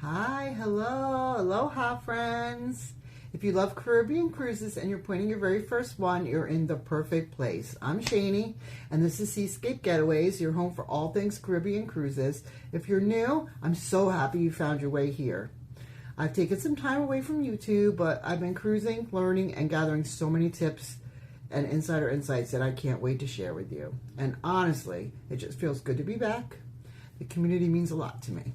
Hi, hello, aloha friends. If you love Caribbean cruises and you're planning your very first one, you're in the perfect place. I'm Shani and this is Seascape Getaways, your home for all things Caribbean cruises. If you're new, I'm so happy you found your way here. I've taken some time away from YouTube, but I've been cruising, learning, and gathering so many tips and insider insights that I can't wait to share with you. And honestly, it just feels good to be back. The community means a lot to me.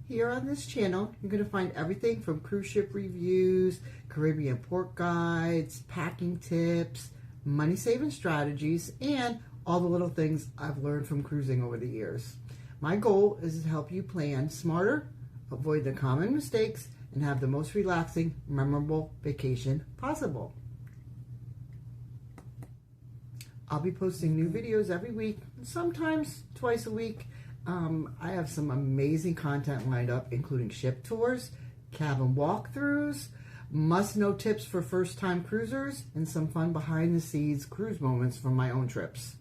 Here on this channel, you're going to find everything from cruise ship reviews, Caribbean port guides, packing tips, money-saving strategies, and all the little things I've learned from cruising over the years. My goal is to help you plan smarter, avoid the common mistakes, and have the most relaxing, memorable vacation possible. I'll be posting new videos every week, sometimes twice a week. I have some amazing content lined up, including ship tours, cabin walkthroughs, must-know tips for first-time cruisers, and some fun behind-the-scenes cruise moments from my own trips.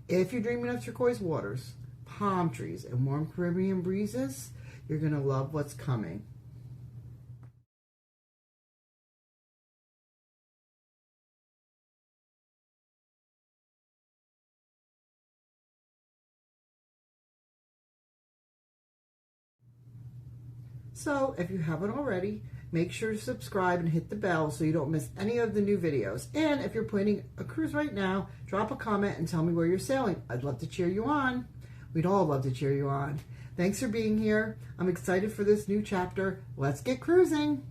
If you're dreaming of turquoise waters, palm trees, and warm Caribbean breezes, you're going to love what's coming. So if you haven't already, make sure to subscribe and hit the bell so you don't miss any of the new videos. And if you're planning a cruise right now, drop a comment and tell me where you're sailing. I'd love to cheer you on. We'd all love to cheer you on. Thanks for being here. I'm excited for this new chapter. Let's get cruising.